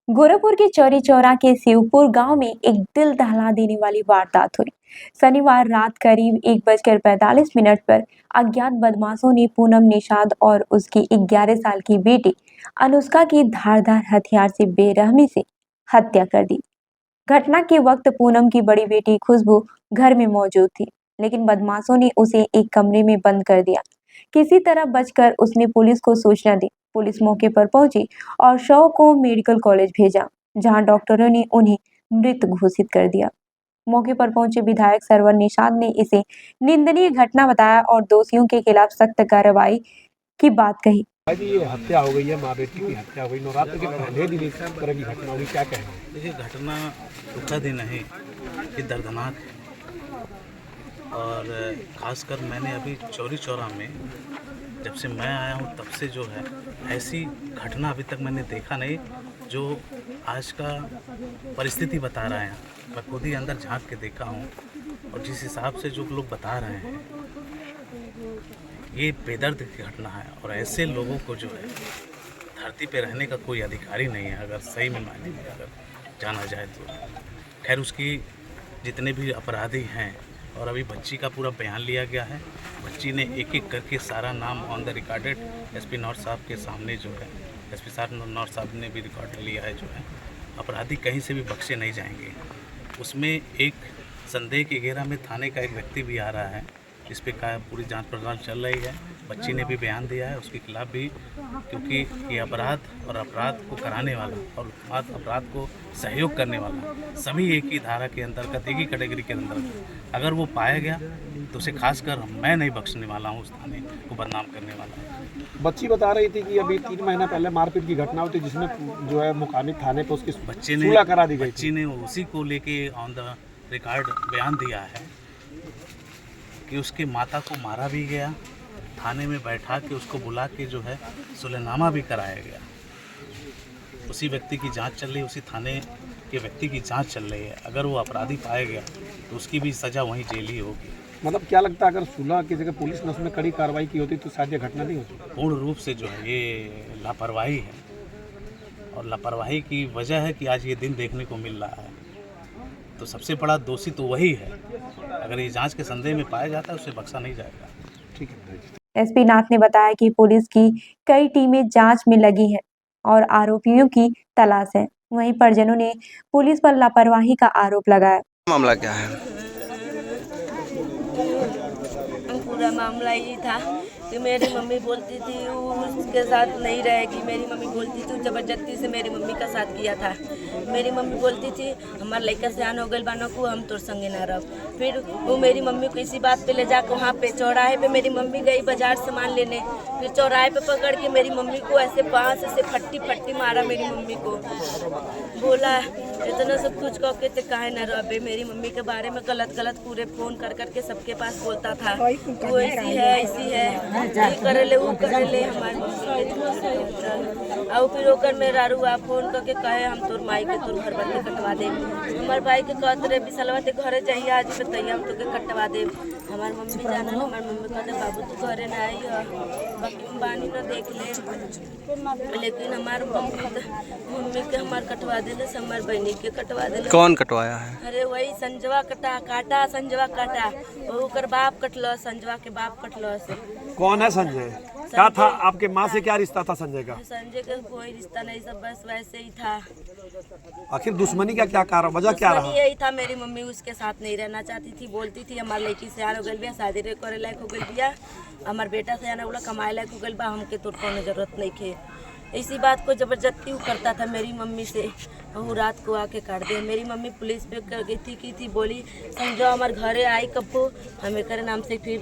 गोरखपुर के चौरी चौरा के शिवपुर गांव में एक दिल दहला देने वाली वारदात हुई। शनिवार रात करीब 1:45 पर अज्ञात बदमाशों ने पूनम निषाद और उसकी 11 साल की बेटी अनुष्का की धारदार हथियार से बेरहमी से हत्या कर दी। घटना के वक्त पूनम की बड़ी बेटी खुशबू घर में मौजूद थी, लेकिन बदमाशों ने उसे एक कमरे में बंद कर दिया। किसी तरह बचकर उसने पुलिस को सूचना दी। पुलिस मौके पर पहुंची और शव को मेडिकल कॉलेज भेजा, जहां डॉक्टरों ने उन्हें मृत घोषित कर दिया। मौके पर पहुंचे विधायक सरवर निषाद ने इसे निंदनीय घटना बताया और दोषियों के खिलाफ सख्त कार्रवाई की बात कही। जी, ये हत्या हो गई है, माँ बेटी की हत्या हो गई। नवरात्र के पहले दिन इस तरह की घटना हुई, क्या कहेंगे? देखिए, घटना दुखद ही नहीं, ये दर्दनाक है। और ख़ासकर मैंने अभी चौरी चौरा में जब से मैं आया हूँ तब से जो है ऐसी घटना अभी तक मैंने देखा नहीं जो आज का परिस्थिति बता रहे हैं। मैं खुद ही अंदर झांक के देखा हूँ और जिस हिसाब से जो लोग बता रहे हैं ये बेदर्द की घटना है। और ऐसे लोगों को जो है धरती पे रहने का कोई अधिकार ही नहीं है, अगर सही में मायने में अगर जाना जाए तो। खैर, उसकी जितने भी अपराधी हैं, और अभी बच्ची का पूरा बयान लिया गया है। बच्ची ने एक एक करके सारा नाम ऑन द रिकॉर्डेड एसपी नौर साहब के सामने जो है, एसपी साहब नौर साहब ने भी रिकॉर्ड लिया है। जो है अपराधी कहीं से भी बख्शे नहीं जाएंगे। उसमें एक संदेह के घेरा में थाने का एक व्यक्ति भी आ रहा है, इस पे का पूरी जांच पड़ताल चल रही है। बच्ची ने भी बयान दिया है उसके खिलाफ भी, क्योंकि ये अपराध और अपराध को कराने वाला और अपराध को सहयोग करने वाला सभी एक ही धारा के अंतर्गत, एक ही कैटेगरी के अंतर्गत अगर वो पाया गया तो उसे खासकर मैं नहीं बख्शने वाला हूँ, उस थाने को बदनाम करने वाला। बच्ची बता रही थी कि अभी 3 महीना पहले मारपीट की घटना हुई थी, जिसमें जो है मुकामी थाने पर उसकी बच्ची ने सुलह करा दी गई। बच्ची ने उसी को लेके ऑन द रिकॉर्ड बयान दिया है कि उसकी माता को मारा भी गया, थाने में बैठा के उसको बुला के जो है सुलहनामा भी कराया गया। उसी व्यक्ति की जांच चल रही है, उसी थाने के व्यक्ति की जांच चल रही है। अगर वो अपराधी पाया गया तो उसकी भी सज़ा वहीं जेल ही होगी। मतलब क्या लगता है, अगर सुलह की जगह पुलिस ने उसमें कड़ी कार्रवाई की होती तो शायद ये घटना नहीं होती? पूर्ण रूप से जो है ये लापरवाही है, और लापरवाही की वजह है कि आज ये दिन देखने को मिल रहा है। तो सबसे बड़ा दोषी तो वही है। अगर ये जांच के संदेह में पाया जाता है उसे बख्शा नहीं जाएगा। ठीक है। एसपी नाथ ने बताया कि पुलिस की कई टीमें जांच में लगी हैं और आरोपियों की तलाश है। वहीं परिजनों ने पुलिस पर लापरवाही का आरोप लगाया। मामला क्या है? पूरा मामला ये था कि मेरी मम्मी बोलती थी वो उसके साथ नहीं रहेगी। मेरी मम्मी बोलती थी ज़बरदस्ती से मेरी मम्मी का साथ किया था। मेरी मम्मी बोलती थी हमार लड़का सयान हो गई बानो को, हम तोर संगे ना रह। फिर वो मेरी मम्मी को इसी बात पे ले जाकर वहाँ पे चौराहे पे मेरी मम्मी गई बाजार सामान लेने। फिर चौराहे पे पकड़ के मेरी मम्मी को ऐसे बांस से फट्टी फट्टी मारा। मेरी मम्मी को बोला इतना सब कुछ कह के काहे न रहे। मेरी मम्मी के बारे में गलत पूरे फ़ोन कर करके सबके पास बोलता था, वो ऐसी है, ये करे ले वो करे ले। हमारे और फिर ओकर मेरा रुआ फ़ोन करके कहे हम तोर माई के तोर घर के कटवा दे। हमारे भाई के कहते रहे बिसलवा ते घरे जाइए आज बताइए हम तो के कटवा दे। हमारी मम्मी जाना, हमारी मम्मी कहते बाबू तू घरे ना आई बाकी बानी ना देख ले। लेकिन हमारे मम्मी के हमारे कटवा दिले, हमारे बहनी के कटवा दिले। कौन कटवाया है? अरे वही संजवा काटा संजवा काटा, ओकर बाप कटलो, संजवा के बाप कटलो से। कौन है संजय? क्या था आपके माँ से, क्या रिश्ता था संजय का? संजय का कोई रिश्ता नहीं, सब बस वैसे ही था। आखिर दुश्मनी का क्या कारण, वजह क्या रहा? यही था, मेरी मम्मी उसके साथ नहीं रहना चाहती थी। बोलती थी हमारे लड़की से आन हो गई बिया, शादी करे लायक हो गई बिया, हमारे बेटा से आना बोला कमाए लायक हो गई बा, हमके तो कोनो जरूरत नहीं थे। इसी बात को जबरदस्ती वो करता था मेरी मम्मी से। वो रात को आके काट दे। मेरी मम्मी पुलिस पे कर गई थी, की थी बोली समझो हमारे घरे आई कब्बो हमें करे नाम से फिर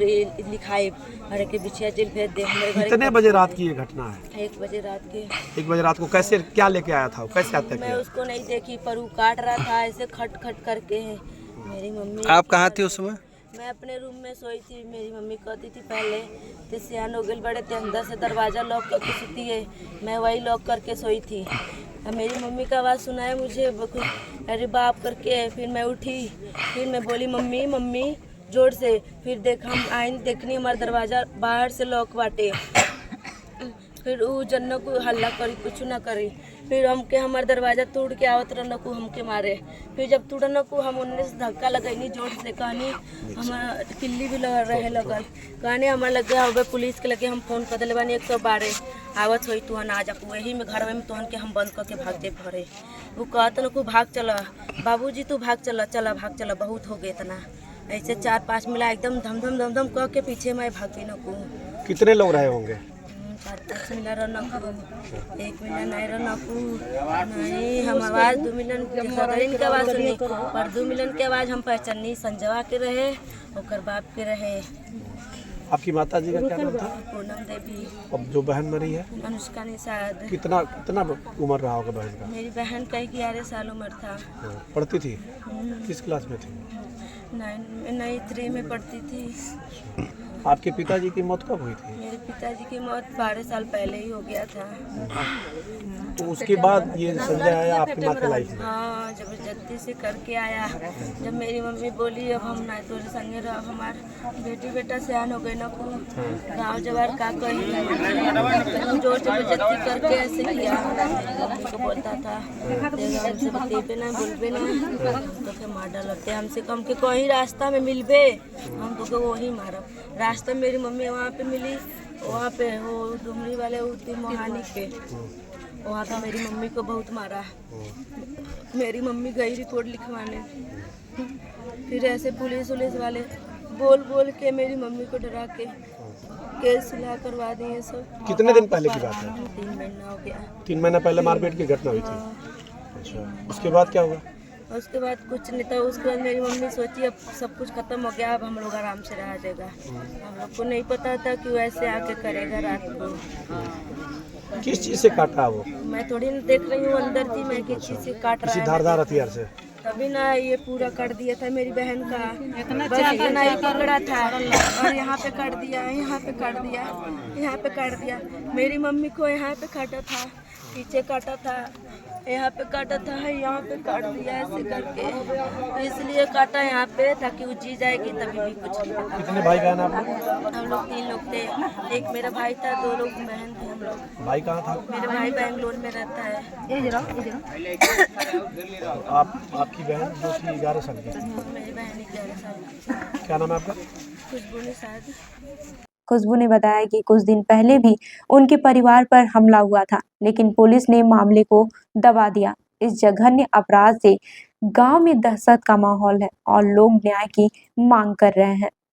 लिखाए अरे के बिछिया जेल भेज दे। हमारे घर कितने बजे रात की ये घटना है? 1 बजे रात के। 1 बजे रात को कैसे, क्या लेके आया था, कैसे हत्या मैं किया? उसको नहीं देखी पर वो काट रहा था ऐसे खट खट करके है। मेरी मम्मी। आप कहाँ थी उस समय? मैं अपने रूम में सोई थी। मेरी मम्मी कहती थी पहले ते सियान हो गई बड़े ते अंदर से दरवाज़ा लॉक करके सोती है, मैं वही लॉक करके सोई थी। अब मेरी मम्मी का आवाज़ सुना है मुझे अरे बाप करके। फिर मैं उठी, फिर मैं बोली मम्मी मम्मी जोर से। फिर हम आईन देखनी हमारा दरवाज़ा बाहर से लॉक बाटे। फिर वो जन्नों को हल्ला करी, कुछ ना करी। फिर हमके हमार दरवाजा तोड़ के आवत रहनकू हमके मारे। फिर जब तुड़नकू हम उन्ने से धक्का लगैनी जोर से, कहनी हमार किल्ली भी लग रहे लगल, कहनी हमार लगे हवे पुलिस के लगे हम फोन कर दिले बानी 112 आवत होई तुहन आ जाकू, यही में घर में तुहन के हम बंद करके भाग जे घरे। वो कहत न को भाग चला बाबूजी, तू भाग चला, चला भाग चला, बहुत हो गए इतना। ऐसे 4-5 मिला एकदम धम धम कह के पीछे मैं भागी न को। कितने लोग रहे होंगे? 4-5 मिला रहनकू, 1 मिला नहीं रहनकू, नहीं हम आवाज़ 2 मिलन के आवाज़ सुनी, पर 2 मिलन के आवाज़ हम पहचानी, संजवा के रहे और बाप के रहे। आपकी माता जी का क्या नाम था? पूनम देवी। अब जो बहन मरी है अनुष्का निषाद। कितना उम्र रहा होगा बहन का? मेरी बहन का 11 साल उम्र था। पढ़ती थी? किस क्लास में थी? 9 में पढ़ती थी। आपके पिताजी की मौत कब हुई थी? मेरे पिताजी की मौत 12 साल पहले ही हो गया था। तो उसके बाद ये संजय आया आपकी माँ की लाइफ में? हाँ, जबरदस्ती से करके आया। जब मेरी मम्मी बोली अब हम ना तोरे संगे रह, हमार बेटी बेटा सियान हो गए ना को गाँव जवार का कही जोर जबरदस्ती करके ऐसे किया। मम्मी को बोलता था हमसे बतेबे ना बोलबे ना तो के मार डालते, हमसे कम के कहीं रास्ता में मिलबे हम तो वही मारब। रास्ता मेरी मम्मी वहाँ पे मिली, वहाँ पे वो डुमरी वाले उतनी मोहानी पे, वहाँ पे मेरी मम्मी को बहुत मारा। मेरी मम्मी गई रिपोर्ट लिखवाने, फिर ऐसे पुलिस वाले बोल के मेरी मम्मी को डरा के केस सुलह करवा दिए सब। कितने दिन पहले की बात है? 3 महीना हो गया। 3 महीना पहले मारपीट की घटना हुई थी? अच्छा, उसके बाद क्या हुआ? उसके बाद कुछ नहीं था। उसके बाद मेरी मम्मी सोची अब सब कुछ खत्म हो गया, अब हम लोग आराम से रह जाएगा। हम लोग को नहीं पता था कि वैसे आके करेगा रात को। किस चीज़ से काटा वो? मैं थोड़ी ना देख रही हूँ अंदर थी मैं किस चीज़ से काट रहा किसी है। धारदार हथियार से? तभी ना ये पूरा काट दिया था मेरी बहन का, बस इतना ही पकड़ा था और यहाँ पे काट दिया, यहाँ पे काट दिया, यहाँ पे काट दिया। मेरी मम्मी को यहाँ पे काटा था, पीछे काटा था, यहाँ पे काटा था, यहाँ पे काट दिया ऐसे करके, इसलिए काटा यहाँ पे ताकि वो जी जाएगी तभी भी कुछ नहीं पता। कितने भाई बहन आप लोग? हम लोग 3 लोग थे, एक मेरा भाई था, 2 लोग बहन थे हम लोग। भाई कहाँ था? मेरा भाई बेंगलोर में रहता है। आपकी बहन जो थी 11 साल की? मेरी बहन 11 साल की। क्या नाम है आपका? खुशबू निषाद। खुशबू ने बताया कि कुछ दिन पहले भी उनके परिवार पर हमला हुआ था, लेकिन पुलिस ने मामले को दबा दिया। इस जघन्य अपराध से गांव में दहशत का माहौल है और लोग न्याय की मांग कर रहे हैं।